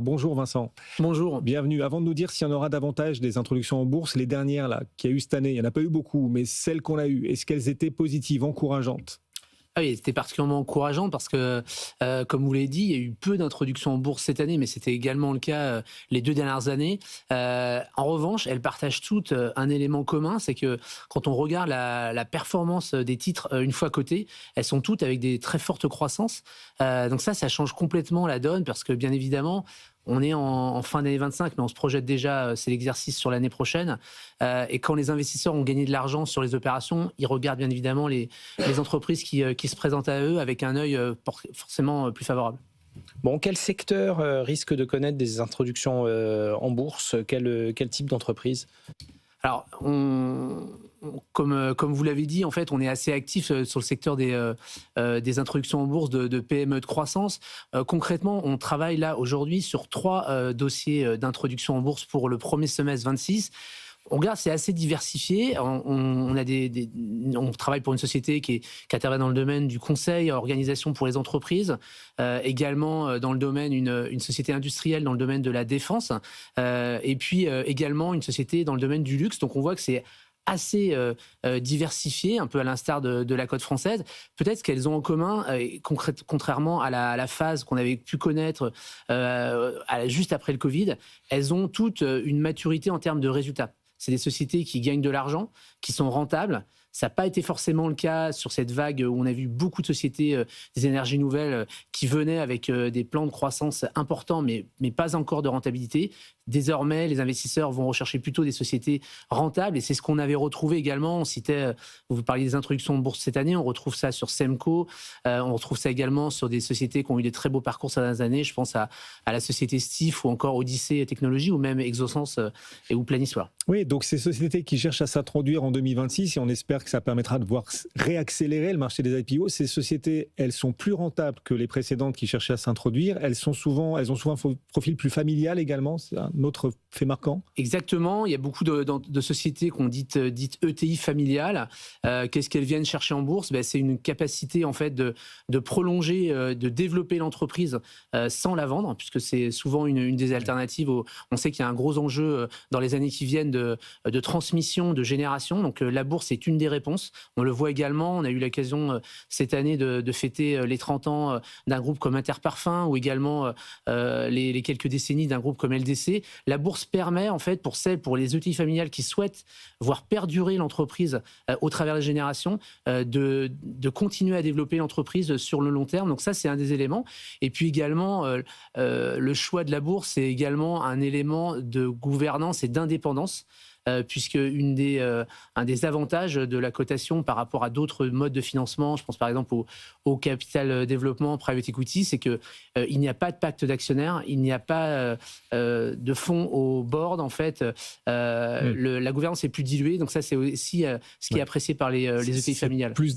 Bonjour Vincent, Bonjour. bienvenue. Avant de nous dire s'il y en aura davantage des introductions en bourse, les dernières là, qu'il y a eu cette année, il n'y en a pas eu beaucoup, mais celles qu'on a eues, est-ce qu'elles étaient positives, encourageantes? Ah oui, c'était particulièrement encourageant parce que, comme vous l'avez dit, il y a eu peu d'introductions en bourse cette année, mais c'était également le cas les 2 dernières années. En revanche, elles partagent toutes un élément commun, c'est que quand on regarde la performance des titres une fois cotés, elles sont toutes avec des très fortes croissances. Donc ça change complètement la donne parce que bien évidemment, on est en fin d'année 25, mais on se projette déjà, c'est l'exercice sur l'année prochaine. Et quand les investisseurs ont gagné de l'argent sur les opérations, ils regardent bien évidemment les entreprises qui se présentent à eux avec un œil forcément plus favorable. Bon, quel secteur risque de connaître des introductions en bourse? Quel type d'entreprise? Alors, comme vous l'avez dit, en fait, on est assez actif sur le secteur des introductions en bourse de PME de croissance. Concrètement, on travaille là aujourd'hui sur 3 dossiers d'introduction en bourse pour le premier semestre 26. On regarde, c'est assez diversifié. On travaille pour une société qui intervient dans le domaine du conseil, organisation pour les entreprises, également dans le domaine une société industrielle dans le domaine de la défense, et puis également une société dans le domaine du luxe. Donc on voit que c'est assez diversifié, un peu à l'instar de la cote française. Peut-être ce qu'elles ont en commun, contrairement à la phase qu'on avait pu connaître juste après le Covid, elles ont toutes une maturité en termes de résultats. C'est des sociétés qui gagnent de l'argent, qui sont rentables. Ça n'a pas été forcément le cas sur cette vague où on a vu beaucoup de sociétés des énergies nouvelles qui venaient avec des plans de croissance importants, mais pas encore de rentabilité. Désormais, les investisseurs vont rechercher plutôt des sociétés rentables et c'est ce qu'on avait retrouvé également. On citait, vous parliez des introductions en bourse cette année, on retrouve ça sur Semco, on retrouve ça également sur des sociétés qui ont eu des très beaux parcours ces dernières années. Je pense à la société Stif ou encore Odyssée Technologies ou même Exosens ou Planisware. Oui, donc ces sociétés qui cherchent à s'introduire en 2026, et on espère que ça permettra de voir réaccélérer le marché des IPO, ces sociétés, elles sont plus rentables que les précédentes qui cherchaient à s'introduire. Elles ont souvent un profil plus familial également, c'est un autre fait marquant. Exactement, il y a beaucoup de sociétés qu'on dit ETI familiales. Qu'est-ce qu'elles viennent chercher en bourse? C'est une capacité en fait de prolonger, de développer l'entreprise sans la vendre, puisque c'est souvent une des alternatives. On sait qu'il y a un gros enjeu dans les années qui viennent de transmission, de génération. Donc la bourse est une des réponses. On le voit également, on a eu l'occasion cette année de fêter les 30 ans d'un groupe comme Interparfums ou également les quelques décennies d'un groupe comme LDC. La bourse permet en fait pour les ETI familiales qui souhaitent voir perdurer l'entreprise au travers des générations de continuer à développer l'entreprise sur le long terme. Donc ça, c'est un des éléments. Et puis également, le choix de la bourse, c'est également un élément de gouvernance et d'indépendance. Puisque un des avantages de la cotation par rapport à d'autres modes de financement, je pense par exemple au capital développement, private equity, c'est qu'il n'y a pas de pacte d'actionnaires, il n'y a pas de fonds au board, en fait. La gouvernance est plus diluée, donc ça c'est aussi ce qui est apprécié par les ETI familiales. Plus